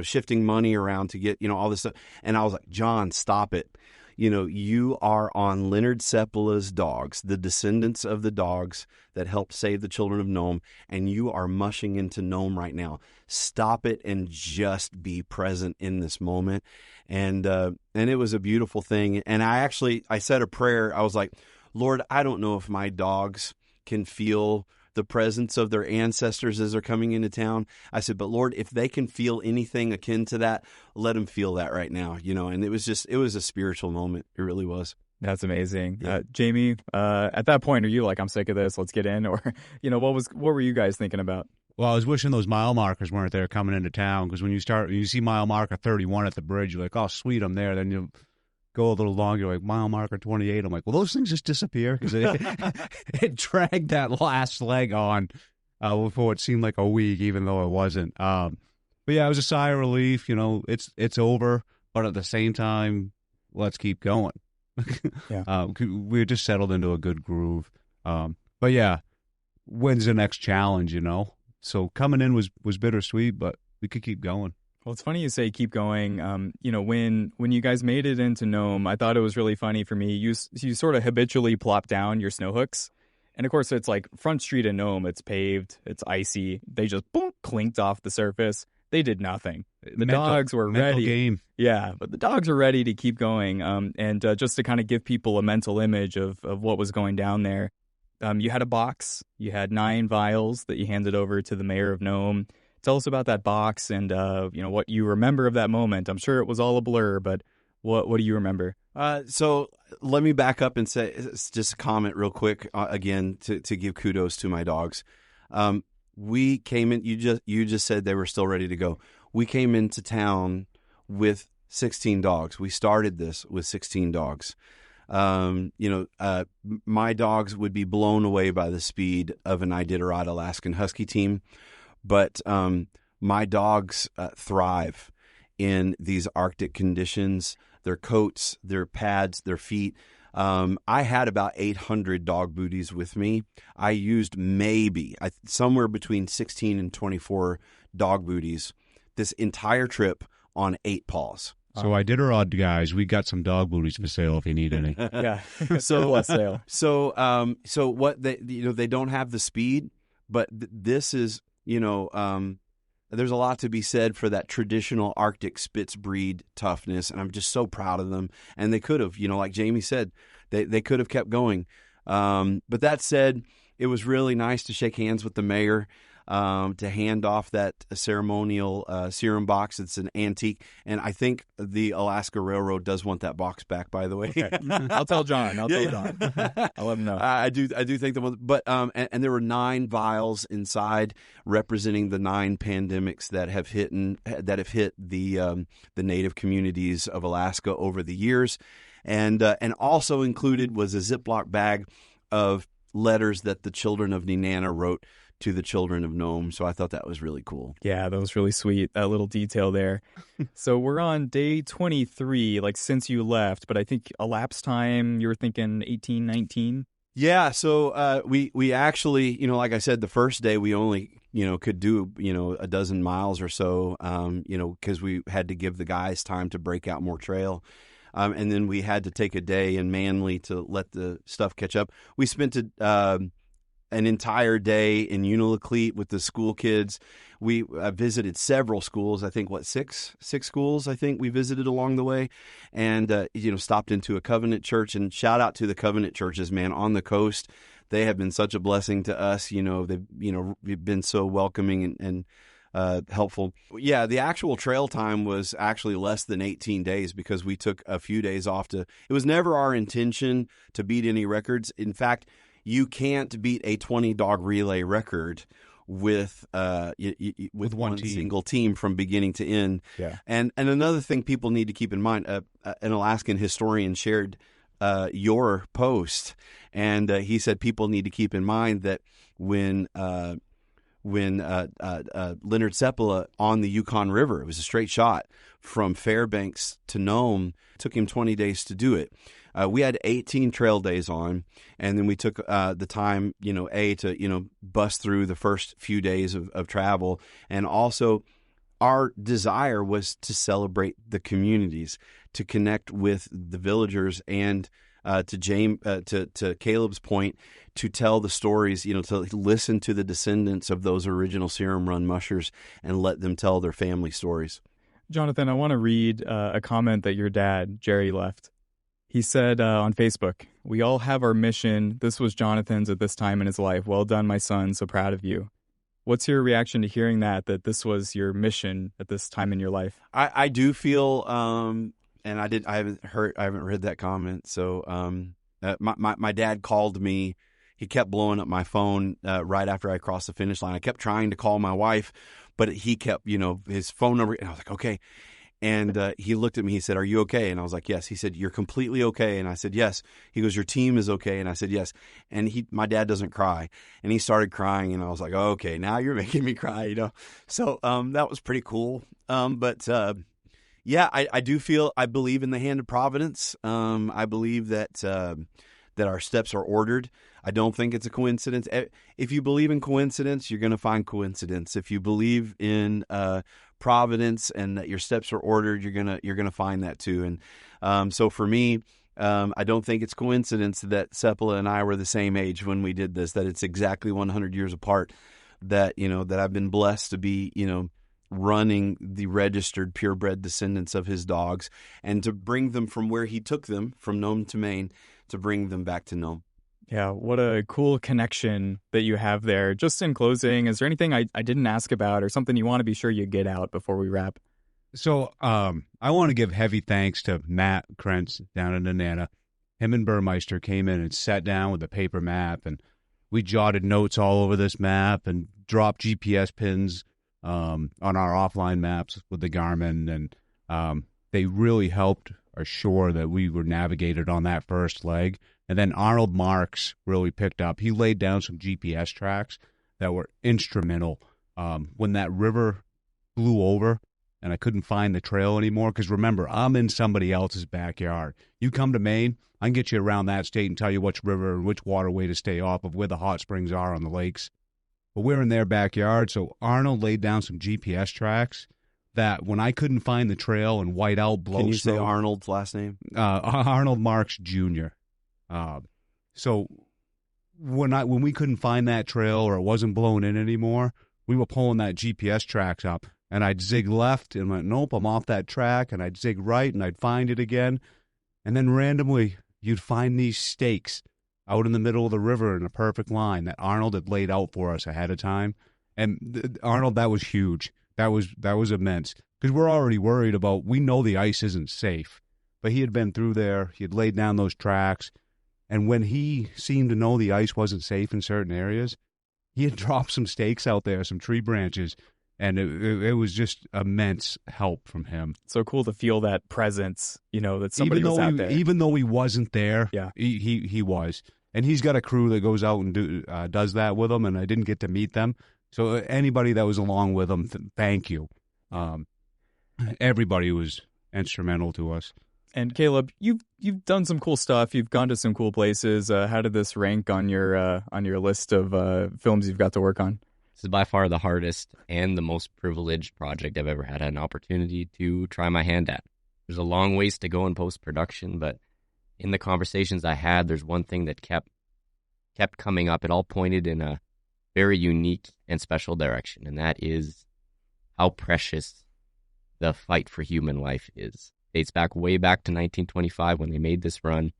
shifting money around to get, all this stuff. And I was like, John, stop it. You are on Leonard Seppala's dogs, the descendants of the dogs that helped save the children of Nome, and you are mushing into Nome right now. Stop it and just be present in this moment. And it was a beautiful thing. And I said a prayer. I was like, Lord, I don't know if my dogs can feel the presence of their ancestors as they're coming into town. I said, but Lord, if they can feel anything akin to that, let them feel that right now, and it was a spiritual moment. It really was. That's amazing. Yeah. Jamie, at that point, are you like, I'm sick of this, let's get in? Or, what were you guys thinking about? Well, I was wishing those mile markers weren't there coming into town, because when you see mile marker 31 at the bridge, you're like, oh, sweet, I'm there. Then go a little longer, like mile marker 28. I'm like, well, those things just disappear because it dragged that last leg on for it seemed like a week, even though it wasn't. But yeah, it was a sigh of relief. It's over, but at the same time, let's keep going. Yeah. We just settled into a good groove. But yeah, when's the next challenge? So coming in was bittersweet, but we could keep going. Well, it's funny you say keep going. When you guys made it into Nome, I thought it was really funny for me. You sort of habitually plop down your snow hooks. And of course, it's like Front Street in Nome. It's paved. It's icy. They just boom, clinked off the surface. They did nothing. The dogs were ready. Game. Yeah, but the dogs are ready to keep going. And just to kind of give people a mental image of what was going down there, you had a box. You had 9 vials that you handed over to the mayor of Nome. Tell us about that box and what you remember of that moment. I'm sure it was all a blur, but what do you remember? So let me back up and say just a comment real quick again to give kudos to my dogs. We came in. You just said they were still ready to go. We came into town with 16 dogs. We started this with 16 dogs. My dogs would be blown away by the speed of an Iditarod Alaskan Husky team, but my dogs thrive in these Arctic conditions. Their coats, their pads, their feet. I had about 800 dog booties with me. I used somewhere between 16 and 24 dog booties this entire trip on 8 paws. So Iditarod guys, we got some dog booties for sale if you need any. Yeah, so sale. So what they don't have the speed, but this is there's a lot to be said for that traditional Arctic Spitz breed toughness, and I'm just so proud of them. And they could have, like Jamie said, they could have kept going. But that said, it was really nice to shake hands with the mayor, to hand off that ceremonial Serum box. It's an antique, and I think the Alaska Railroad does want that box back, by the way. Okay. I'll tell John. I'll let him know. I do think but and there were 9 vials inside representing the 9 pandemics that have hit the native communities of Alaska over the years, and also included was a Ziploc bag of letters that the children of Nenana wrote to the children of Nome. So I thought that was really cool. Yeah, that was really sweet. That little detail there. So we're on day 23, since you left, but I think elapsed time, you were thinking 18, 19? Yeah. So we actually, like I said, the first day we only, could do, a dozen miles or so, because we had to give the guys time to break out more trail. And then we had to take a day in Manly to let the stuff catch up. We spent an entire day in Unalakleet with the school kids. We visited several schools. I think, 6 schools I think we visited along the way, and stopped into a Covenant church. And shout out to the Covenant churches, man, on the coast. They have been such a blessing to us. They've been so welcoming and helpful. Yeah, the actual trail time was actually less than 18 days because we took a few days off it was never our intention to beat any records. In fact, you can't beat a 20-dog relay record with one single team from beginning to end. Yeah. And another thing people need to keep in mind, an Alaskan historian shared your post, and he said people need to keep in mind that when Leonard Seppala on the Yukon River, it was a straight shot from Fairbanks to Nome. It took him 20 days to do it. We had 18 trail days on, and then we took the time, to, bust through the first few days of travel. And also our desire was to celebrate the communities, to connect with the villagers, and to Caleb's point, to tell the stories, to listen to the descendants of those original Serum Run mushers and let them tell their family stories. Jonathan, I want to read a comment that your dad, Jerry, left. He said on Facebook, "We all have our mission. This was Jonathan's at this time in his life. Well done, my son. So proud of you." What's your reaction to hearing that this was your mission at this time in your life? I do feel, and I haven't read that comment. So my dad called me. He kept blowing up my phone right after I crossed the finish line. I kept trying to call my wife, but he kept, his phone number. And I was like, okay. And he looked at me, he said, "Are you okay?" And I was like, "Yes." He said, "You're completely okay?" And I said, "Yes." He goes, "Your team is okay?" And I said, "Yes." And my dad doesn't cry. And he started crying, and I was like, "Oh, okay, now you're making me cry," you know? So, that was pretty cool. Yeah, I do feel, I believe in the hand of providence. I believe that our steps are ordered. I don't think it's a coincidence. If you believe in coincidence, you're going to find coincidence. If you believe in providence and that your steps are ordered, you're gonna find that too. And so for me, I don't think it's coincidence that Sepala and I were the same age when we did this. That it's exactly 100 years apart. That that I've been blessed to be running the registered purebred descendants of his dogs, and to bring them from where he took them, from Nome to Maine, to bring them back to Nome. Yeah, what a cool connection that you have there. Just in closing, is there anything I didn't ask about or something you want to be sure you get out before we wrap? So I want to give heavy thanks to Matt Krentz down in Nana. Him and Burmeister came in and sat down with a paper map, and we jotted notes all over this map and dropped GPS pins on our offline maps with the Garmin, and they really helped assure that we were navigated on that first leg. And then Arnold Marks really picked up. He laid down some GPS tracks that were instrumental when that river blew over and I couldn't find the trail anymore. Because remember, I'm in somebody else's backyard. You come to Maine, I can get you around that state and tell you which river and which waterway to stay off of, where the hot springs are on the lakes. But we're in their backyard, so Arnold laid down some GPS tracks that when I couldn't find the trail and white out blow. Can you say Arnold's last name? Arnold Marks Jr. So when we couldn't find that trail or it wasn't blown in anymore, we were pulling that GPS tracks up, and I'd zig left and went, nope, I'm off that track, and I'd zig right and I'd find it again, and then randomly you'd find these stakes out in the middle of the river in a perfect line that Arnold had laid out for us ahead of time. And Arnold, that was huge. That was immense, because we're already worried about, we know the ice isn't safe, but he had been through there. He had laid down those tracks. And when he seemed to know the ice wasn't safe in certain areas, he had dropped some stakes out there, some tree branches, and it was just immense help from him. So cool to feel that presence, that somebody was out there. Even though he wasn't there, yeah, he was. And he's got a crew that goes out and does that with him, and I didn't get to meet them. So anybody that was along with him, thank you. Everybody was instrumental to us. And Caleb, you've done some cool stuff. You've gone to some cool places. How did this rank on your list of films you've got to work on? This is by far the hardest and the most privileged project I've ever had an opportunity to try my hand at. There's a long ways to go in post-production, but in the conversations I had, there's one thing that kept coming up. It all pointed in a very unique and special direction, and that is how precious the fight for human life is. Dates way back to 1925 when they made this run.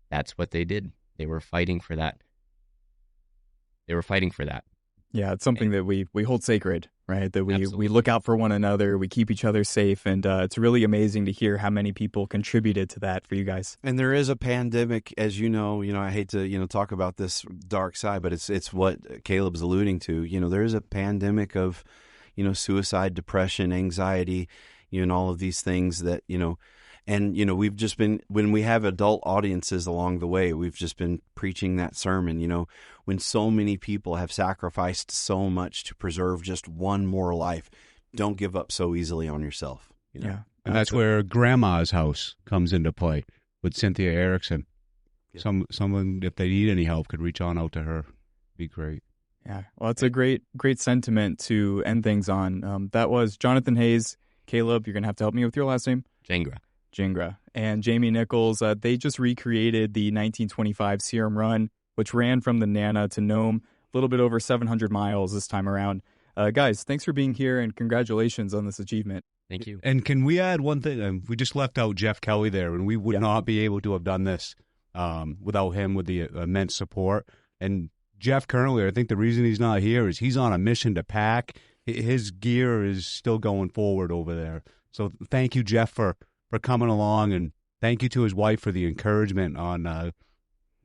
That's what they did. They were fighting for that. Yeah, it's something that we hold sacred, right? That we Absolutely. look out for one another, we keep each other safe, and it's really amazing to hear how many people contributed to that for you guys. And there is a pandemic, as you know, I hate to, talk about this dark side, but it's what Caleb's alluding to. There is a pandemic of, suicide, depression, anxiety, and all of these things that, and, we've just been, when we have adult audiences along the way, we've just been preaching that sermon, when so many people have sacrificed so much to preserve just one more life, don't give up so easily on yourself. Yeah. And that's where Grandma's house comes into play with Cynthia Erickson. Yeah. Someone, if they need any help, could reach on out to her. Be great. Yeah. Well, it's a great sentiment to end things on. That was Jonathan Hayes. Caleb, you're going to have to help me with your last name. Jingra. And Jamie Nichols, they just recreated the 1925 Serum run, which ran from the Nana to Nome, a little bit over 700 miles this time around. Guys, thanks for being here, and congratulations on this achievement. Thank you. And can we add one thing? We just left out Jeff Kelly there, and we would not be able to have done this without him, with the immense support. And Jeff currently, I think the reason he's not here is he's on a mission to pack. His gear is still going forward over there. So thank you, Jeff, for coming along, and thank you to his wife for the encouragement on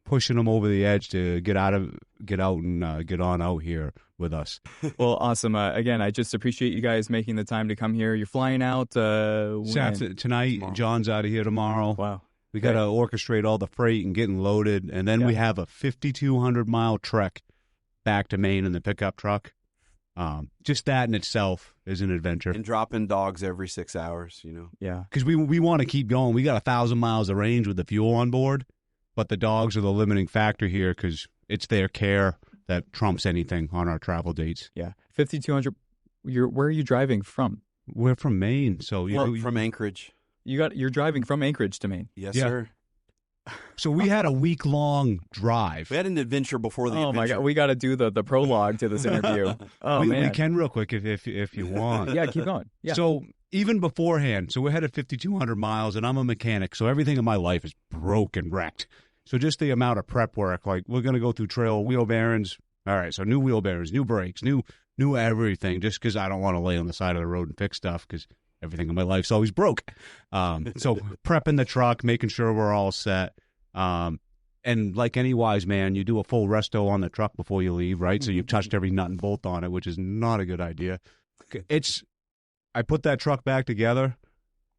pushing him over the edge to get out and get on out here. with us. Well, awesome. Again, I just appreciate you guys making the time to come here. You're flying out Tonight, Tomorrow. John's out of here tomorrow. Wow. We got to orchestrate all the freight and getting loaded, and then we have a 5,200-mile trek back to Maine in the pickup truck. Just that in itself is an adventure. And dropping dogs every 6 hours, you know. Yeah. Because we want to keep going. We got 1,000 miles of range with the fuel on board, but the dogs are the limiting factor here because it's their care that trumps anything on our travel dates. Yeah. 5,200. Where are you driving from? We're from Maine, so From Anchorage. You're driving from Anchorage to Maine. Yes, Yeah. sir. So we had a week-long drive. We had an adventure before the adventure. My God. We got to do the prologue to this interview. Oh, man. We can real quick if you want. Yeah, keep going. Yeah. So even beforehand, so we're headed 5,200 miles, and I'm a mechanic, so everything in my life is broke and wrecked. So just the amount of prep work, like we're going to go through trail wheel bearings. All right, so new wheel bearings, new brakes, new everything, just because I don't want to lay on the side of the road and fix stuff because everything in my life's always broke. So prepping the truck, making sure we're all set. And like any wise man, you do a full resto on the truck before you leave, right? So you've touched every nut and bolt on it, which is not a good idea. I put that truck back together,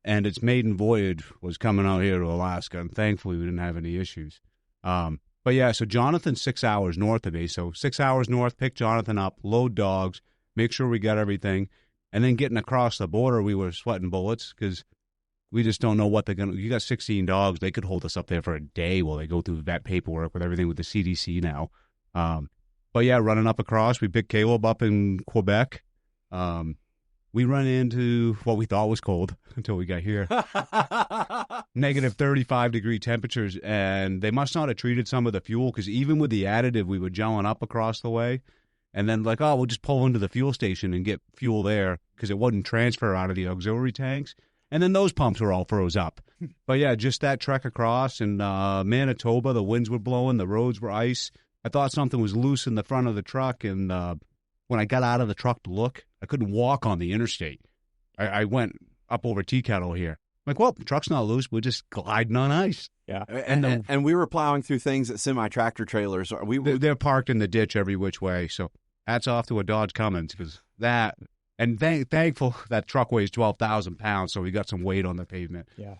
and its maiden voyage was coming out here to Alaska, and thankfully we didn't have any issues. But yeah, so Jonathan's 6 hours north of me. So 6 hours north, pick Jonathan up, load dogs, make sure we got everything. And then getting across the border, we were sweating bullets because we just don't know what they're going to. You got 16 dogs. They could hold us up there for a day while they go through that paperwork with everything with the CDC now. But yeah, running up across, we picked Caleb up in Quebec. We run into what we thought was cold until we got here. Negative 35-degree temperatures, and they must not have treated some of the fuel because even with the additive, we were gelling up across the way. And then like, we'll just pull into the fuel station and get fuel there because it wouldn't transfer out of the auxiliary tanks. And then those pumps were all froze up. But yeah, just that trek across in Manitoba, the winds were blowing, the roads were ice. I thought something was loose in the front of the truck, and when I got out of the truck to look, I couldn't walk on the interstate. I went up over Tea Kettle here. I'm like, well, the truck's not loose. We're just gliding on ice. Yeah. And we were plowing through things at semi-tractor trailers. They're parked in the ditch every which way. So hats off to a Dodge Cummins because that, and thankful that truck weighs 12,000 pounds, so we got some weight on the pavement. Yeah.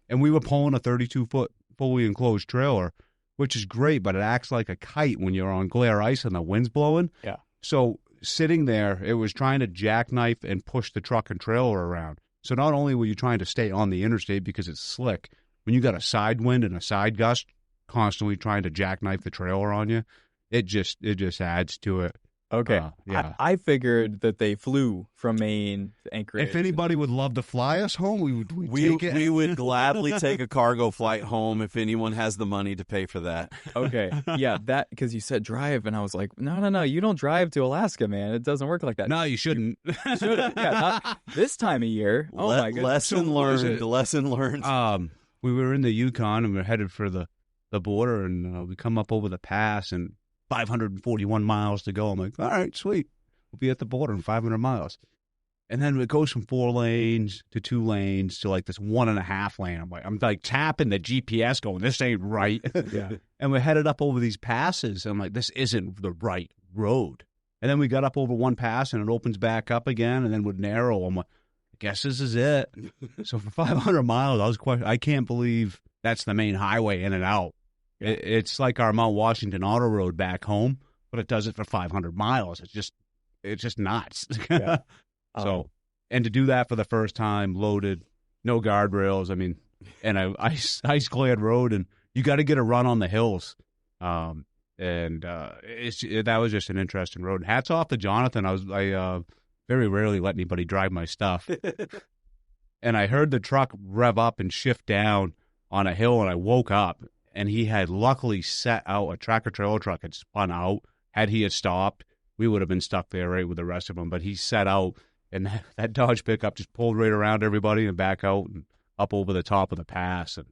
And we were pulling a 32-foot fully enclosed trailer, which is great, but it acts like a kite when you're on glare ice and the wind's blowing. Yeah. So sitting there, it was trying to jackknife and push the truck and trailer around. So not only were you trying to stay on the interstate because it's slick, when you got a side wind and a side gust constantly trying to jackknife the trailer on you, it just adds to it. Okay. Yeah. I figured that they flew from Maine to Anchorage. If anybody would love to fly us home, we'd take it. We would gladly take a cargo flight home if anyone has the money to pay for that. Okay. Yeah, that because you said drive, and I was like, no, you don't drive to Alaska, man. It doesn't work like that. No, you shouldn't. Yeah, not this time of year. Oh my goodness. Lesson learned. We were in the Yukon and we're headed for the border, and we come up over the pass and 541 miles to go. I'm like, all right, sweet. We'll be at the border in 500 miles. And then it goes from 4 lanes to 2 lanes to like this 1.5 lane. I'm like tapping the GPS going, this ain't right. Yeah. And we're headed up over these passes. I'm like, this isn't the right road. And then we got up over one pass and it opens back up again and then would narrow. I'm like, I guess this is it. So for 500 miles, I can't believe that's the main highway in and out. It's like our Mount Washington auto road back home, but it does it for 500 miles. It's just nuts. Yeah. So, and to do that for the first time, loaded, no guardrails. I mean, and a ice-clad road, and you got to get a run on the hills. That was just an interesting road. And hats off to Jonathan. I very rarely let anybody drive my stuff, and I heard the truck rev up and shift down on a hill, and I woke up. And he had luckily set out a tractor-trailer truck had spun out. Had he stopped, we would have been stuck there right with the rest of them. But he set out, and that Dodge pickup just pulled right around everybody and back out and up over the top of the pass. And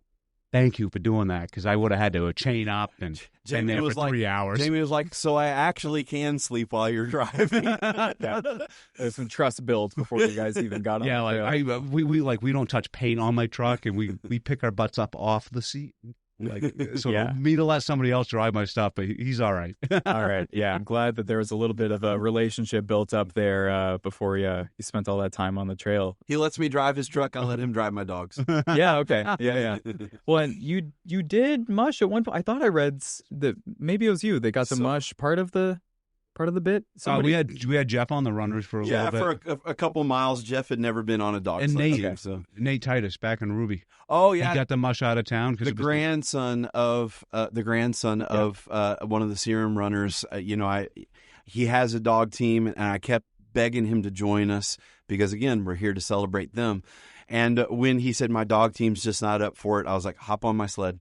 thank you for doing that because I would have had to chain up and been there for 3 hours. Jamie was like, so I actually can sleep while you're driving. Yeah. There's some trust built before you guys even got on. Yeah, we don't touch paint on my truck, and we pick our butts up off the seat. So me to let somebody else drive my stuff, but he's all right. All right. Yeah, I'm glad that there was a little bit of a relationship built up there before you spent all that time on the trail. He lets me drive his truck. I let him drive my dogs. Yeah. Okay. Yeah. Well, and you did mush at one point. I thought I read that maybe it was you that got the mush part of the bit. We had Jeff on the runners for a little bit. For a couple miles. Jeff had never been on a dog and sled Nate, team, so Nate Titus back in Ruby. Oh yeah, he got the mush out of town because the grandson of one of the Serum runners. He has a dog team, and I kept begging him to join us because again, we're here to celebrate them. And when he said my dog team's just not up for it, I was like, hop on my sled.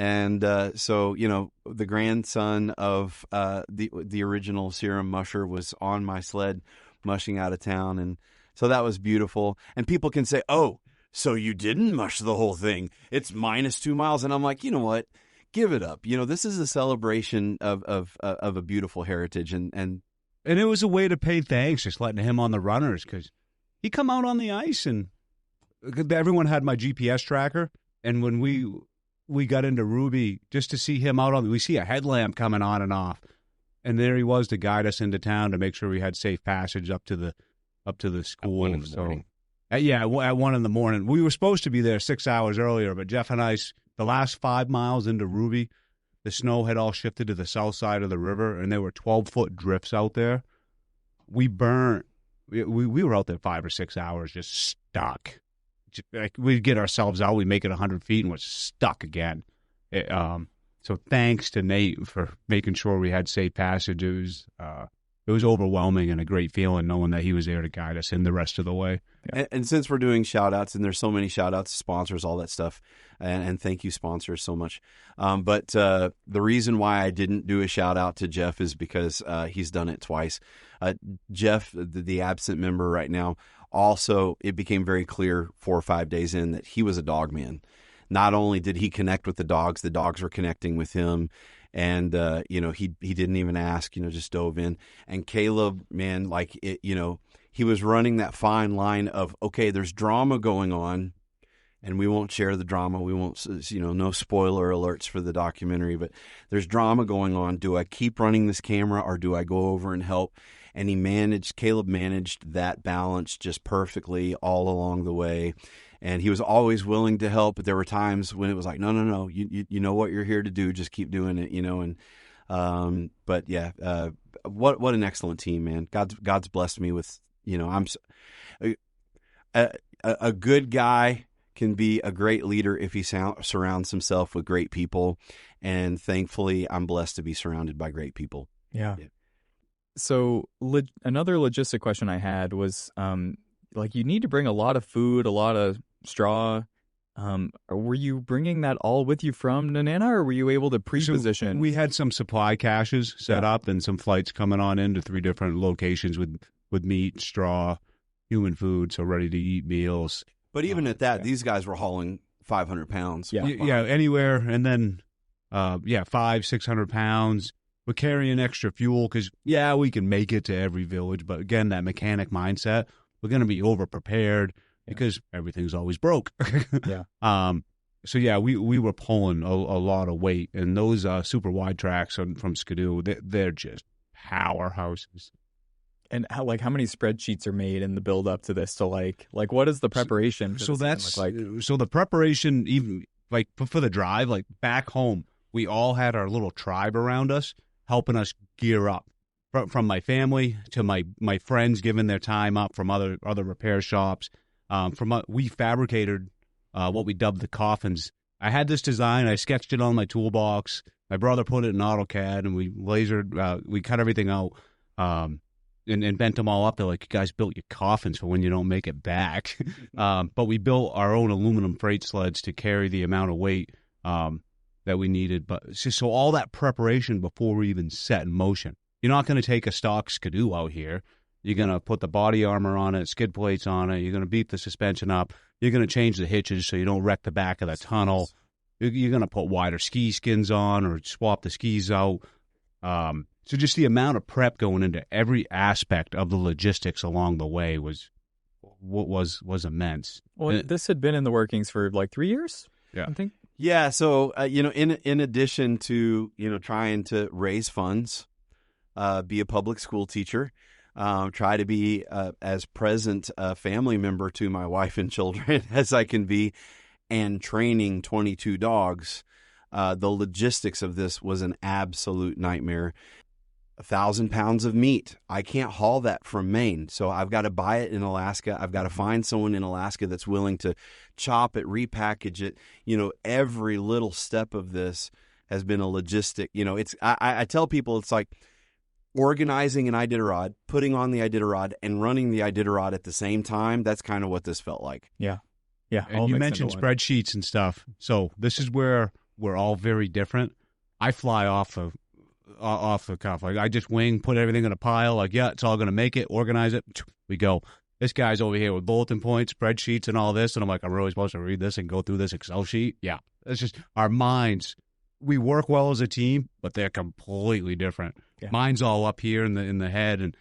And so, the grandson of the original Serum musher was on my sled mushing out of town. And so that was beautiful. And people can say, oh, so you didn't mush the whole thing. It's -2 miles. And I'm like, you know what? Give it up. This is a celebration of a beautiful heritage. And it was a way to pay thanks, just letting him on the runners because he come out on the ice and everyone had my GPS tracker. And when we got into Ruby, just to see him out we see a headlamp coming on and off, and there he was to guide us into town to make sure we had safe passage up to the school. At 1 in the morning. At 1 in the morning. We were supposed to be there 6 hours earlier, but Jeff and I, the last 5 miles into Ruby, the snow had all shifted to the south side of the river, and there were 12-foot drifts out there. We burnt. We were out there 5 or 6 hours just stuck. Like we'd get ourselves out, we make it 100 feet, and we're stuck again. So thanks to Nate for making sure we had safe passage. It was overwhelming and a great feeling knowing that he was there to guide us in the rest of the way. Yeah. And since we're doing shout-outs, and there's so many shout-outs, sponsors, all that stuff, and thank you, sponsors, so much. But the reason why I didn't do a shout-out to Jeff is because he's done it twice. Jeff, the absent member right now, also, it became very clear 4 or 5 days in that he was a dog man. Not only did he connect with the dogs were connecting with him. And, he didn't even ask, just dove in. And Caleb, man, he was running that fine line of, okay, there's drama going on, and we won't share the drama. We won't, no spoiler alerts for the documentary, but there's drama going on. Do I keep running this camera or do I go over and help? And Caleb managed that balance just perfectly all along the way. And he was always willing to help, but there were times when it was like, no, you know what you're here to do, just keep doing it, and, but yeah, what an excellent team, man. God's blessed me with, a good guy can be a great leader if he surrounds himself with great people. And thankfully I'm blessed to be surrounded by great people. Yeah. So another logistic question I had was, you need to bring a lot of food, a lot of straw. Were you bringing that all with you from Nenana, or were you able to pre-position? So we had some supply caches set up and some flights coming on into 3 different locations with meat, straw, human food, so ready-to-eat meals. But even at that, these guys were hauling 500 pounds. Yeah, anywhere. And then, 500-600 pounds. We're carrying extra fuel because, we can make it to every village. But again, that mechanic mindset, we're going to be over-prepared because everything's always broke. So, we were pulling a lot of weight. And those super wide tracks from Skidoo, they're just powerhouses. And how many spreadsheets are made in the build up to this? So what is the preparation? So the preparation, even for the drive, back home, we all had our little tribe around us helping us gear up. From my family to my friends giving their time up from other repair shops. We fabricated what we dubbed the coffins. I had this design. I sketched it on my toolbox. My brother put it in AutoCAD, and we lasered. We cut everything out. And bent them all up. They're like, you guys built your coffins for when you don't make it back. But we built our own aluminum freight sleds to carry the amount of weight that we needed. But so all that preparation before we even set in motion. You're not going to take a stock Skidoo out here. You're going to put the body armor on it, skid plates on it. You're going to beef the suspension up. You're going to change the hitches so you don't wreck the back of the tunnel. You're going to put wider ski skins on or swap the skis out. So just the amount of prep going into every aspect of the logistics along the way was immense. Well, this had been in the workings for 3 years. Yeah. I think. Yeah. So, in addition to, trying to raise funds, be a public school teacher, try to be as present a family member to my wife and children as I can be, and training 22 dogs, the logistics of this was an absolute nightmare. 1,000 pounds of meat. I can't haul that from Maine. So I've got to buy it in Alaska. I've got to find someone in Alaska that's willing to chop it, repackage it. Every little step of this has been a logistic. I tell people it's like organizing an Iditarod, putting on the Iditarod, and running the Iditarod at the same time. That's kind of what this felt like. Yeah. And you mentioned spreadsheets and stuff. So this is where we're all very different. I fly off the cuff. Like, I just wing, put everything in a pile. Like, yeah, it's all going to make it, organize it. We go. This guy's over here with bulletin points, spreadsheets, and all this. And I'm like, I'm really supposed to read this and go through this Excel sheet? Yeah. It's just our minds. We work well as a team, but they're completely different. Yeah. Mine's all up here in the head, and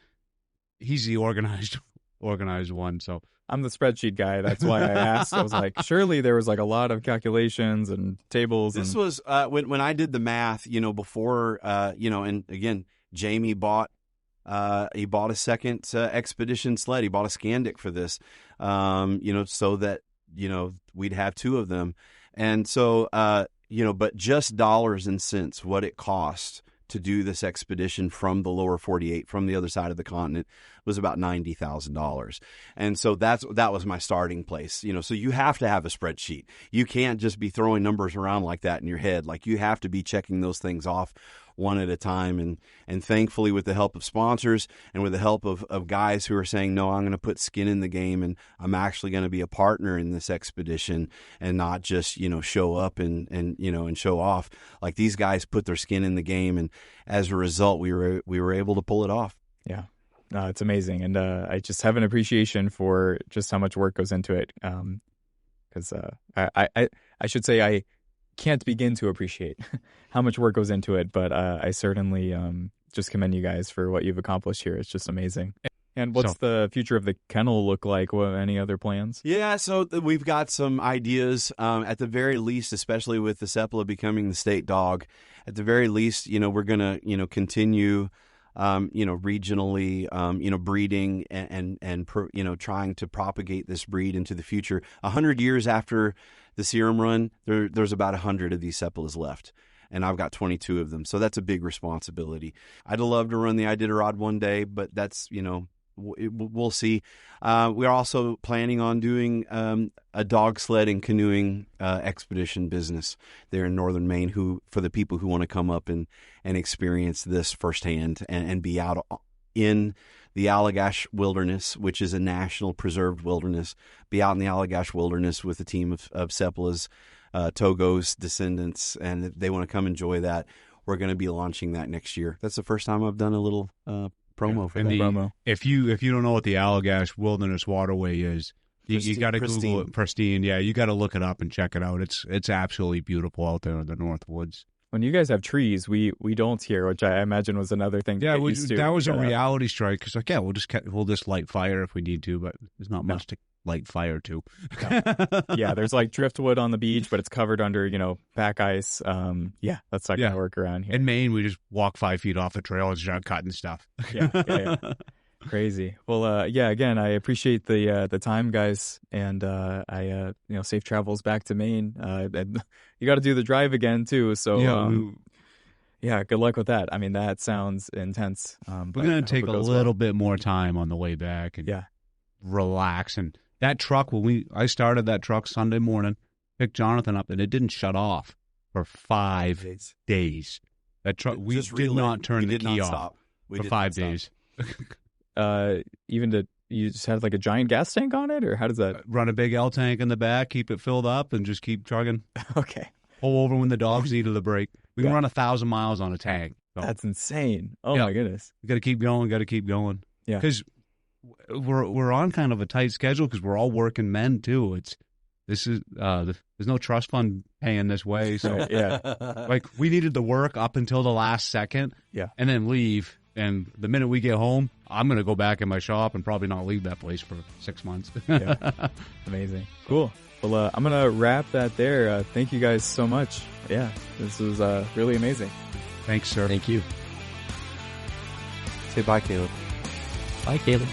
he's the organized one. So I'm the spreadsheet guy. That's why I asked. I was like, surely there was like a lot of calculations and tables. This was when I did the math, before, and again, Jamie bought a second expedition sled. He bought a Scandic for this, so that, we'd have two of them. And so, but just dollars and cents, what it cost to do this expedition from the lower 48, from the other side of the continent, was about $90,000. And so that was my starting place. So you have to have a spreadsheet. You can't just be throwing numbers around like that in your head. Like, you have to be checking those things off one at a time. And thankfully, with the help of sponsors and with the help of guys who are saying, no, I'm going to put skin in the game, and I'm actually going to be a partner in this expedition and not just, show up and show off. Like, these guys put their skin in the game. And as a result, we were able to pull it off. Yeah. No, it's amazing. And I just have an appreciation for just how much work goes into it. Because I should say I can't begin to appreciate how much work goes into it, but I certainly just commend you guys for what you've accomplished here. It's just amazing. And what's the future of the kennel look like? Any other plans? Yeah, so we've got some ideas. At the very least, especially with the Seppala becoming the state dog, at the very least, we're going to, continue, regionally, breeding and trying to propagate this breed into the future. 100 years after the Serum run, there's about 100 of these Seppalas left, and I've got 22 of them. So that's a big responsibility. I'd love to run the Iditarod one day, but that's, we'll see. We're also planning on doing a dog sled and canoeing expedition business there in northern Maine, for the people who want to come up and experience this firsthand and be out in the Allagash Wilderness, which is a national preserved wilderness, be out in the Allagash Wilderness with a team of Seppalas, Togo's descendants, and if they want to come enjoy that, we're going to be launching that next year. That's the first time I've done a little promo for that. Promo. If you don't know what the Allagash Wilderness Waterway is, you got to Google it. Pristine. Yeah, you got to look it up and check it out. It's absolutely beautiful out there in the North Woods. When you guys have trees, we don't here, which I imagine was another thing. Yeah, that was a reality strike. Because we'll just light fire if we need to, but there's not much to light fire to. Yeah, there's like driftwood on the beach, but it's covered under pack ice. Yeah, that's not gonna work around here. In Maine, we just walk 5 feet off the trail and start cutting stuff. Yeah. Crazy. Well, again, I appreciate the time, guys, and I safe travels back to Maine. You got to do the drive again too, so good luck with that. I mean, that sounds intense. We're gonna take a little bit more time on the way back and relax. And that truck, I started that truck Sunday morning, picked Jonathan up, and it didn't shut off for 5 days. That truck, we did not turn the key off for 5 days. You just had like a giant gas tank on it, or how does that? Run a big L tank in the back, keep it filled up, and just keep chugging. Okay. Pull over when the dogs needed a break. We can run 1,000 miles on a tank. So. That's insane. Oh my goodness. You got to keep going. Yeah. Because we're on kind of a tight schedule because we're all working men too. There's no trust fund paying this way, so yeah. Like we needed to work up until the last second, and then leave. And the minute we get home, I'm going to go back in my shop and probably not leave that place for 6 months. Yeah. Amazing. Cool. Well, I'm going to wrap that there. Thank you guys so much. Yeah, this was really amazing. Thanks, sir. Thank you. Say bye, Caleb. Bye, Caleb.